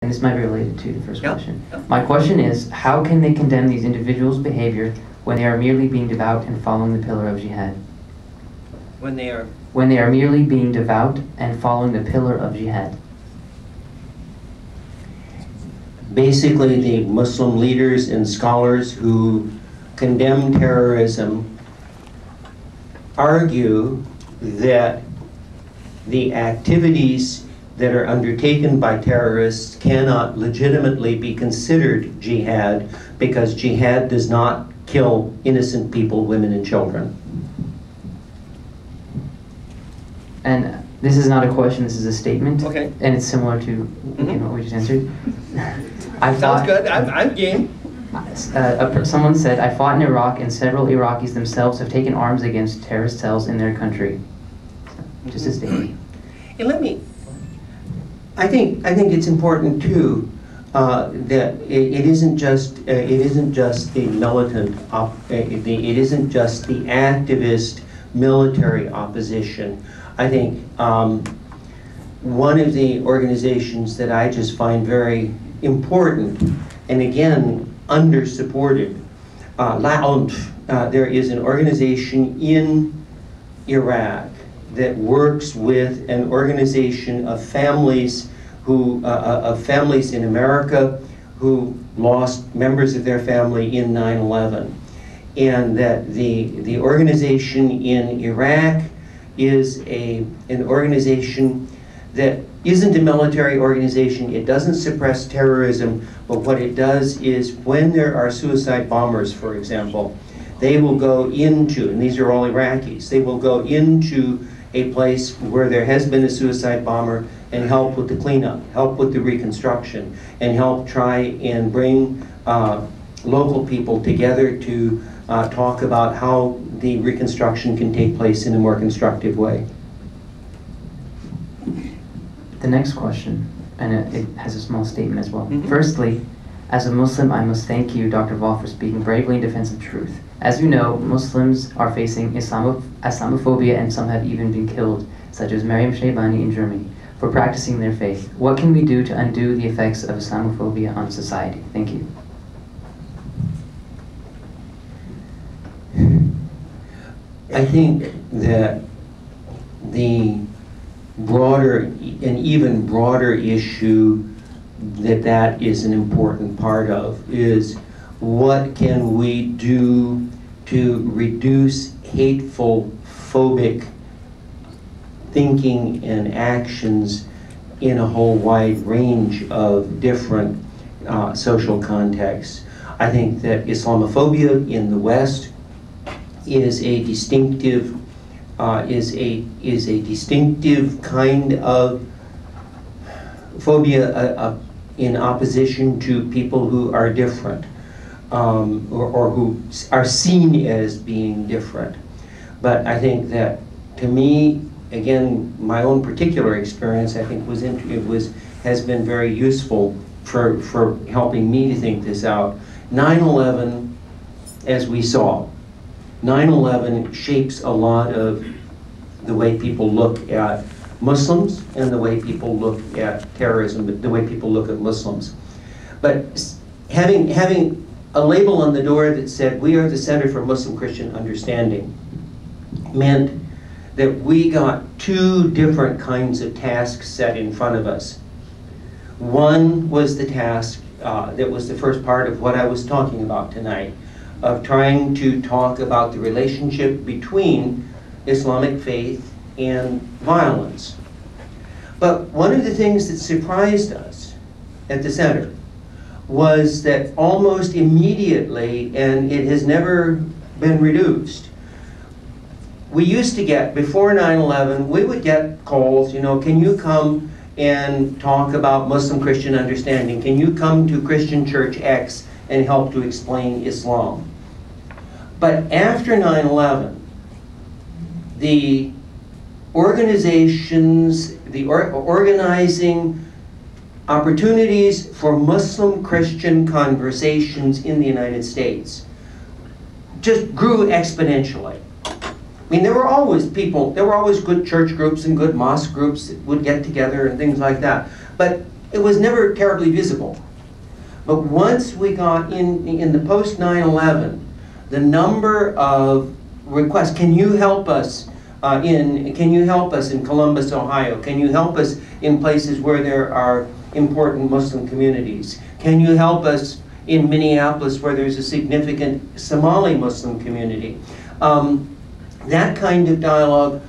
and this might be related to the first Yep. question. Yep. My question is, how can they condemn these individuals' behavior when they are merely being devout and following the pillar of jihad? When they are... When they are merely being devout and following the pillar of jihad. Basically, the Muslim leaders and scholars who condemn terrorism argue that the activities that are undertaken by terrorists cannot legitimately be considered jihad because jihad does not kill innocent people, women and children. And this is not a question, this is a statement. Okay. And it's similar to what we just answered. Sounds good. I'm game. Someone said, I fought in Iraq and several Iraqis themselves have taken arms against terrorist cells in their country. So, just a statement. And let me... I think it's important too that it isn't just the militant, it isn't just the activist military opposition. I think one of the organizations that I just find very important, and again under-supported, there is an organization in Iraq that works with an organization of families families in America who lost members of their family in 9/11, and that the organization in Iraq is an organization that isn't a military organization. It doesn't suppress terrorism, but what it does is when there are suicide bombers, for example, they will go into, and these are all Iraqis, they will go into a place where there has been a suicide bomber and help with the cleanup, help with the reconstruction, and help try and bring local people together to talk about how the reconstruction can take place in a more constructive way. The next question, and it has a small statement as well. Firstly, as a Muslim, I must thank you, Dr. Voll, for speaking bravely in defense of truth. As you know, Muslims are facing Islamophobia and some have even been killed, such as Maryam Shaybani in Germany, for practicing their faith. What can we do to undo the effects of Islamophobia on society? Thank you. I think that the broader, an even broader issue that is an important part of is what can we do to reduce hateful, phobic thinking and actions in a whole wide range of different social contexts. I think that Islamophobia in the West is a distinctive kind of phobia in opposition to people who are different, or who are seen as being different. But I think that, to me, again, my own particular experience, I think has been very useful for helping me to think this out. 9/11, as we saw, 9/11 shapes a lot of the way people look at Muslims and the way people look at terrorism, the way people look at Muslims. But having a label on the door that said, "We are the Center for Muslim-Christian Understanding," meant that we got two different kinds of tasks set in front of us. One was the task that was the first part of what I was talking about tonight, of trying to talk about the relationship between Islamic faith and violence. But one of the things that surprised us at the center was that almost immediately, and it has never been reduced, we used to get, before 9/11, we would get calls, can you come and talk about Muslim-Christian understanding? Can you come to Christian Church X and help to explain Islam? But after 9/11, the organizations, organizing opportunities for Muslim-Christian conversations in the United States just grew exponentially. I mean, there were always good church groups and good mosque groups that would get together and things like that. But it was never terribly visible. But once we got in the post 9/11, the number of requests, can you help us in Columbus, Ohio? Can you help us in places where there are important Muslim communities? Can you help us in Minneapolis where there's a significant Somali Muslim community? That kind of dialogue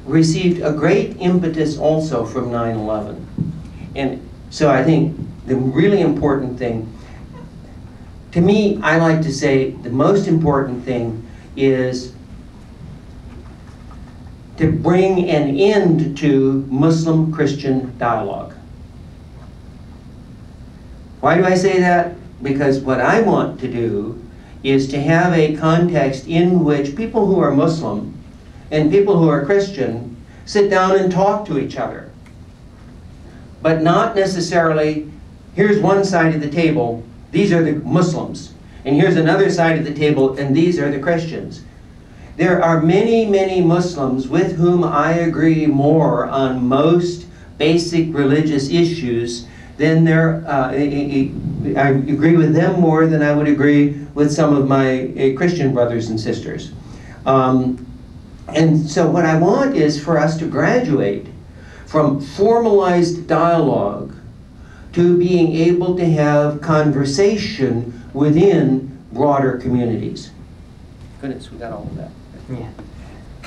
received a great impetus also from 9/11. And so I think the really important thing, to me, I like to say the most important thing is to bring an end to Muslim-Christian dialogue. Why do I say that? Because what I want to do is to have a context in which people who are Muslim and people who are Christian sit down and talk to each other. But not necessarily, here's one side of the table, these are the Muslims, and here's another side of the table, and these are the Christians. There are many, many Muslims with whom I agree more on most basic religious issues than I agree with them more than I would agree with some of my Christian brothers and sisters. And so what I want is for us to graduate from formalized dialogue to being able to have conversation within broader communities. Goodness, we got all of that. Yeah.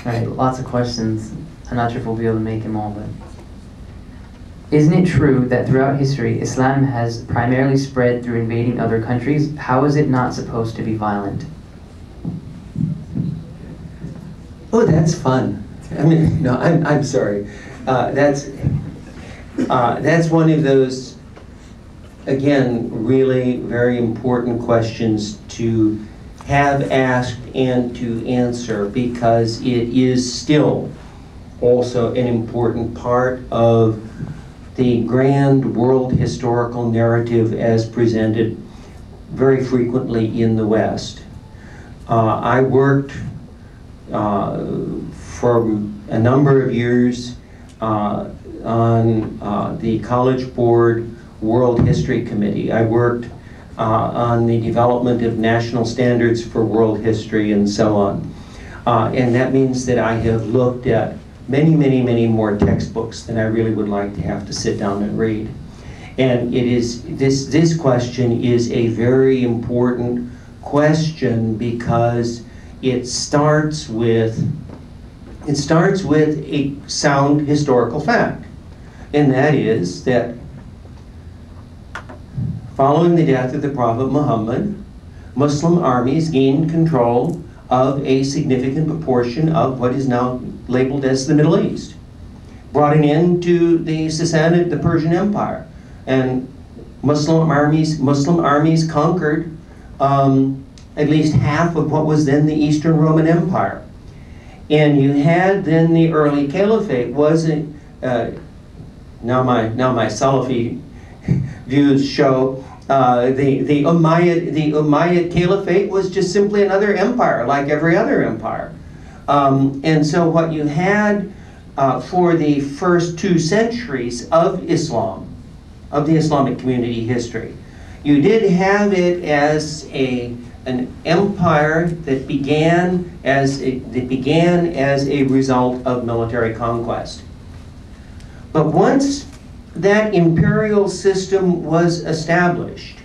All right, lots of questions. I'm not sure if we'll be able to make them all, but isn't it true that throughout history, Islam has primarily spread through invading other countries? How is it not supposed to be violent? Oh, that's fun. I mean, no, I'm sorry. That's one of those, again, really very important questions to have asked and to answer, because it is still also an important part of the grand world historical narrative as presented very frequently in the West. I worked for a number of years on the College Board World History Committee. I worked on the development of national standards for world history and so on. And that means that I have looked at many, many, many more textbooks than I really would like to have to sit down and read. And it is, this question is a very important question because it starts with a sound historical fact, and that is that following the death of the Prophet Muhammad, Muslim armies gained control of a significant proportion of what is now labeled as the Middle East, brought an end to the Sassanid, the Persian Empire, and Muslim armies conquered at least half of what was then the Eastern Roman Empire. And you had then the early caliphate wasn't, now my Salafi views show the Umayyad Caliphate was just simply another empire like every other empire. And so what you had for the first 2 centuries of Islam, of the Islamic community history, you did have it as an empire that began as a result of military conquest. But once that imperial system was established,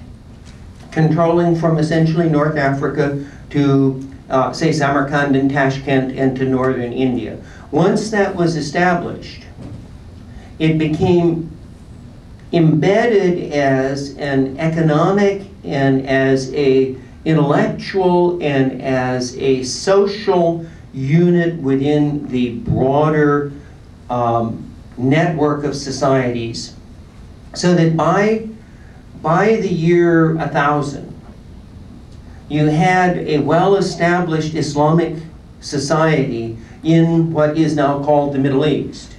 controlling from essentially North Africa to, say, Samarkand and Tashkent and to northern India, once that was established, it became embedded as an economic and as a intellectual and as a social unit within the broader network of societies, so that by the year 1000, you had a well-established Islamic society in what is now called the Middle East.